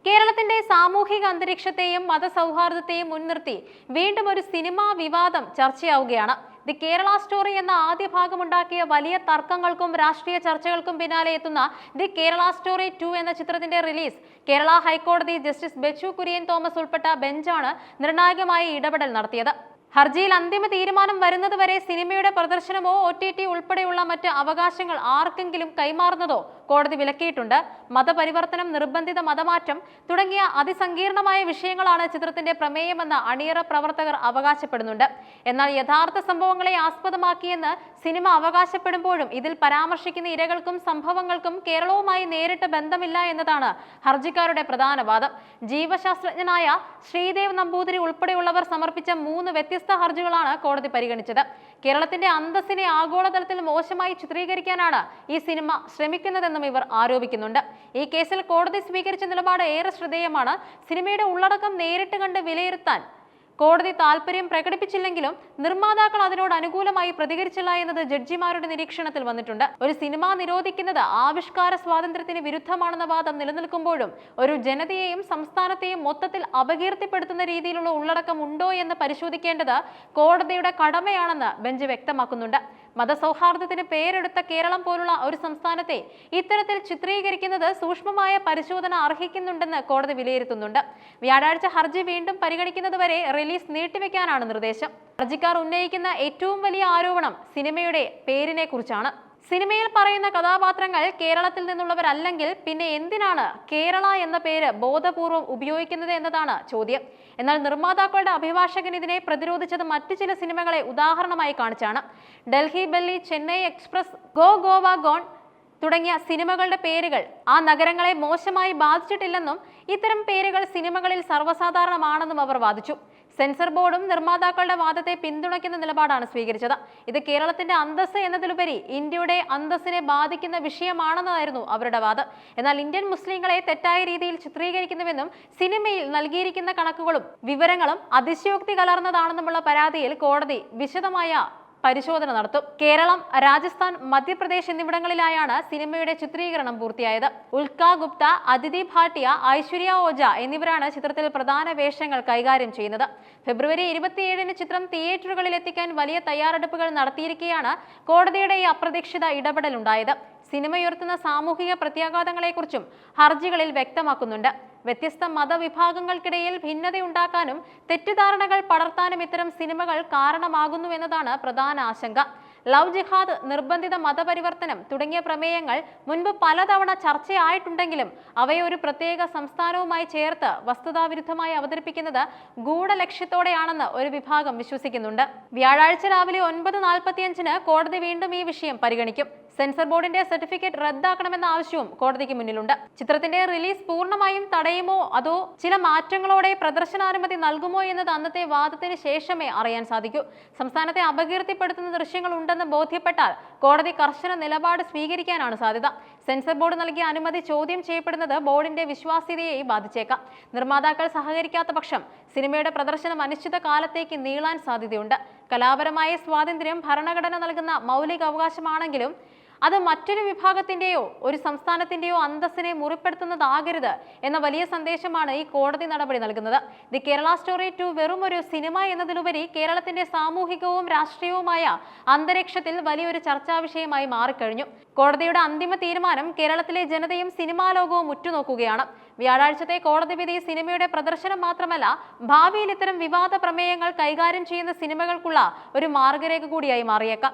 കേരളത്തിന്റെ സാമൂഹിക അന്തരീക്ഷത്തെയും മതസൗഹാർദ്ദത്തെയും മുൻനിർത്തി വീണ്ടും ഒരു സിനിമാ വിവാദം ചർച്ചയാവുകയാണ്. ദി കേരള സ്റ്റോറി എന്ന ആദ്യ ഭാഗമുണ്ടാക്കിയ വലിയ തർക്കങ്ങൾക്കും രാഷ്ട്രീയ ചർച്ചകൾക്കും പിന്നാലെ എത്തുന്ന ദി കേരള സ്റ്റോറി 2 എന്ന ചിത്രത്തിന്റെ റിലീസ് കേരള ഹൈക്കോടതി ജസ്റ്റിസ് ബെച്ചു കുര്യൻ തോമസ് ഉൾപ്പെട്ട ബെഞ്ചാണ് നിർണായകമായ ഇടപെടൽ നടത്തിയത്. ഹർജിയിൽ അന്തിമ തീരുമാനം വരുന്നതുവരെ സിനിമയുടെ പ്രദർശനമോ OTT ഉൾപ്പെടെയുള്ള മറ്റ് അവകാശങ്ങൾ ആർക്കെങ്കിലും കൈമാറുന്നതോ കോടതി വിലക്കിയിട്ടുണ്ട്. മതപരിവർത്തനം, നിർബന്ധിത മതമാറ്റം തുടങ്ങിയ അതിസങ്കീർണമായ വിഷയങ്ങളാണ് ചിത്രത്തിന്റെ പ്രമേയമെന്ന് അണിയറ പ്രവർത്തകർ അവകാശപ്പെടുന്നുണ്ട്. എന്നാൽ യഥാർത്ഥ സംഭവങ്ങളെ ആസ്പദമാക്കിയെന്ന് സിനിമ അവകാശപ്പെടുമ്പോഴും ഇതിൽ പരാമർശിക്കുന്ന ഇരകൾക്കും സംഭവങ്ങൾക്കും കേരളവുമായി നേരിട്ട് ബന്ധമില്ല എന്നതാണ് ഹർജിക്കാരുടെ പ്രധാന വാദം. ജീവശാസ്ത്രജ്ഞനായ ശ്രീദേവ് നമ്പൂതിരി ഉൾപ്പെടെയുള്ളവർ സമർപ്പിച്ച 3 വ്യത്യസ്ത ഹർജികളാണ് കോടതി പരിഗണിച്ചത്. കേരളത്തിന്റെ അന്തസ്സിനെ ആഗോളതലത്തിൽ മോശമായി ചിത്രീകരിക്കാനാണ് ഈ സിനിമ ശ്രമിക്കുന്നതെന്നും ഇവർ ആരോപിക്കുന്നുണ്ട്. ഈ കേസിൽ കോടതി സ്വീകരിച്ച നിലപാട് ഏറെ ശ്രദ്ധേയമാണ്. സിനിമയുടെ ഉള്ളടക്കം നേരിട്ട് കണ്ട് വിലയിരുത്താൻ കോടതി താൽപര്യം പ്രകടിപ്പിച്ചില്ലെങ്കിലും നിർമ്മാതാക്കൾ അതിനോട് അനുകൂലമായി പ്രതികരിച്ചില്ല എന്നത് ജഡ്ജിമാരുടെ നിരീക്ഷണത്തിൽ വന്നിട്ടുണ്ട്. ഒരു സിനിമ നിരോധിക്കുന്നത് ആവിഷ്കാര സ്വാതന്ത്ര്യത്തിന് വിരുദ്ധമാണെന്ന വാദം നിലനിൽക്കുമ്പോഴും ഒരു ജനതയെയും സംസ്ഥാനത്തെയും മൊത്തത്തിൽ അപകീർത്തിപ്പെടുത്തുന്ന രീതിയിലുള്ള ഉള്ളടക്കം ഉണ്ടോ എന്ന് പരിശോധിക്കേണ്ടത് കോടതിയുടെ കടമയാണെന്ന് ബെഞ്ച് വ്യക്തമാക്കുന്നുണ്ട്. മതസൗഹാർദ്ദത്തിന് പേരെടുത്ത കേരളം പോലുള്ള ഒരു സംസ്ഥാനത്തെ ഇത്തരത്തിൽ ചിത്രീകരിക്കുന്നത് സൂക്ഷ്മമായ പരിശോധന അർഹിക്കുന്നുണ്ടെന്ന് കോടതി വിലയിരുത്തുന്നുണ്ട്. വ്യാഴാഴ്ച ഹർജി വീണ്ടും പരിഗണിക്കുന്നതുവരെ റിലീസ് നീട്ടിവെക്കാനാണ് നിർദ്ദേശം. ഹർജിക്കാർ ഉന്നയിക്കുന്ന ഏറ്റവും വലിയ ആരോപണം സിനിമയുടെ പേരിനെ കുറിച്ചാണ്. സിനിമയിൽ പറയുന്ന കഥാപാത്രങ്ങൾ കേരളത്തിൽ നിന്നുള്ളവരല്ലെങ്കിൽ പിന്നെ എന്തിനാണ് കേരള എന്ന പേര് ബോധപൂർവം ഉപയോഗിക്കുന്നത് എന്നതാണ് ചോദ്യം. എന്നാൽ നിർമ്മാതാക്കളുടെ അഭിഭാഷകൻ ഇതിനെ പ്രതിരോധിച്ചത് മറ്റു ചില സിനിമകളെ ഉദാഹരണമായി കാണിച്ചാണ്. ഡൽഹി ബെല്ലി, ചെന്നൈ എക്സ്പ്രസ്, ഗോ ഗോവ ഗോൺ തുടങ്ങിയ സിനിമകളുടെ പേരുകൾ ആ നഗരങ്ങളെ മോശമായി ബാധിച്ചിട്ടില്ലെന്നും ഇത്തരം പേരുകൾ സിനിമകളിൽ സർവ്വസാധാരണമാണെന്നും അവർ വാദിച്ചു. സെൻസർ ബോർഡും നിർമ്മാതാക്കളുടെ വാദത്തെ പിന്തുണയ്ക്കുന്ന നിലപാടാണ് സ്വീകരിച്ചത്. ഇത് കേരളത്തിന്റെ അന്തസ്സ് എന്നതിലുപരി ഇന്ത്യയുടെ അന്തസ്സിനെ ബാധിക്കുന്ന വിഷയമാണെന്നായിരുന്നു അവരുടെ വാദം. എന്നാൽ ഇന്ത്യൻ മുസ്ലിങ്ങളെ തെറ്റായ രീതിയിൽ ചിത്രീകരിക്കുന്നുവെന്നും സിനിമയിൽ നൽകിയിരിക്കുന്ന കണക്കുകളും വിവരങ്ങളും അതിശയോക്തി കലർന്നതാണെന്നുമുള്ള പരാതിയിൽ കോടതി വിശദമായ പരിശോധന നടത്തും. കേരളം, രാജസ്ഥാൻ, മധ്യപ്രദേശ് എന്നിവിടങ്ങളിലായാണ് സിനിമയുടെ ചിത്രീകരണം പൂർത്തിയായത്. ഉൽക്ക ഗുപ്ത, അദിതി ഭാട്ടിയ, ഐശ്വര്യ ഓജ എന്നിവരാണ് ചിത്രത്തിൽ പ്രധാന വേഷങ്ങൾ കൈകാര്യം ചെയ്യുന്നത്. ഫെബ്രുവരി 27-ന് ചിത്രം തിയേറ്ററുകളിൽ എത്തിക്കാൻ വലിയ തയ്യാറെടുപ്പുകൾ നടത്തിയിരിക്കെയാണ് കോടതിയുടെ ഈ അപ്രതീക്ഷിത ഇടപെടൽ ഉണ്ടായത്. സിനിമയുയർത്തുന്ന സാമൂഹിക പ്രത്യാഘാതങ്ങളെക്കുറിച്ചും ഹർജികളിൽ വ്യക്തമാക്കുന്നുണ്ട്. വ്യത്യസ്ത മതവിഭാഗങ്ങൾക്കിടയിൽ ഭിന്നതയുണ്ടാക്കാനും തെറ്റിദ്ധാരണകൾ പടർത്താനും ഇത്തരം സിനിമകൾ കാരണമാകുന്നുവെന്നതാണ് പ്രധാന ആശങ്ക. ലവ് ജിഹാദ്, നിർബന്ധിത മതപരിവർത്തനം തുടങ്ങിയ പ്രമേയങ്ങൾ മുൻപ് പലതവണ ചർച്ചയായിട്ടുണ്ടെങ്കിലും അവയെ ഒരു പ്രത്യേക സംസ്ഥാനവുമായി ചേർത്ത് വസ്തുതാവിരുദ്ധമായി അവതരിപ്പിക്കുന്നത് ഗൂഢലക്ഷ്യത്തോടെയാണെന്ന് ഒരു വിഭാഗം വിശ്വസിക്കുന്നുണ്ട്. വ്യാഴാഴ്ച രാവിലെ 9:45-ന് കോടതി വീണ്ടും ഈ വിഷയം പരിഗണിക്കും. സെൻസർ ബോർഡിന്റെ സർട്ടിഫിക്കറ്റ് റദ്ദാക്കണമെന്ന ആവശ്യവും കോടതിക്ക് മുന്നിലുണ്ട്. ചിത്രത്തിന്റെ റിലീസ് പൂർണ്ണമായും തടയുമോ അതോ ചില മാറ്റങ്ങളോടെ പ്രദർശനാനുമതി നൽകുമോ എന്നത് അന്നത്തെ വാദത്തിന് ശേഷമേ അറിയാൻ സാധിക്കൂ. സംസ്ഥാനത്തെ അപകീർത്തിപ്പെടുത്തുന്ന ദൃശ്യങ്ങൾ ഉണ്ടെന്ന് ബോധ്യപ്പെട്ടാൽ കോടതി കർശന നിലപാട് സ്വീകരിക്കാനാണ് സാധ്യത. സെൻസർ ബോർഡ് നൽകിയ അനുമതി ചോദ്യം ചെയ്യപ്പെടുന്നത് ബോർഡിന്റെ വിശ്വാസ്യതയെ ബാധിച്ചേക്കാം. നിർമ്മാതാക്കൾ സഹകരിക്കാത്ത പക്ഷം സിനിമയുടെ പ്രദർശനം അനിശ്ചിത കാലത്തേക്ക് നീളാൻ സാധ്യതയുണ്ട്. കലാപരമായ സ്വാതന്ത്ര്യം ഭരണഘടന നൽകുന്ന മൗലിക അവകാശമാണെങ്കിലും അത് മറ്റൊരു വിഭാഗത്തിന്റെയോ ഒരു സംസ്ഥാനത്തിന്റെയോ അന്തസ്സിനെ മുറിപ്പെടുത്തുന്നതാകരുത് എന്ന വലിയ സന്ദേശമാണ് ഈ കോടതി നടപടി നൽകുന്നത്. ദി കേരള സ്റ്റോറി 2 വെറും ഒരു സിനിമ എന്നതിലുപരി കേരളത്തിന്റെ സാമൂഹികവും രാഷ്ട്രീയവുമായ അന്തരീക്ഷത്തിൽ വലിയൊരു ചർച്ചാ വിഷയമായി മാറിക്കഴിഞ്ഞു. കോടതിയുടെ അന്തിമ തീരുമാനം കേരളത്തിലെ ജനതയും സിനിമാ ലോകവും ഉറ്റുനോക്കുകയാണ്. വ്യാഴാഴ്ചത്തെ കോടതി വിധി സിനിമയുടെ പ്രദർശനം മാത്രമല്ല, ഭാവിയിൽ ഇത്തരം വിവാദ പ്രമേയങ്ങൾ കൈകാര്യം ചെയ്യുന്ന സിനിമകൾക്കുള്ള ഒരു മാർഗരേഖ കൂടിയായി മാറിയേക്കാം.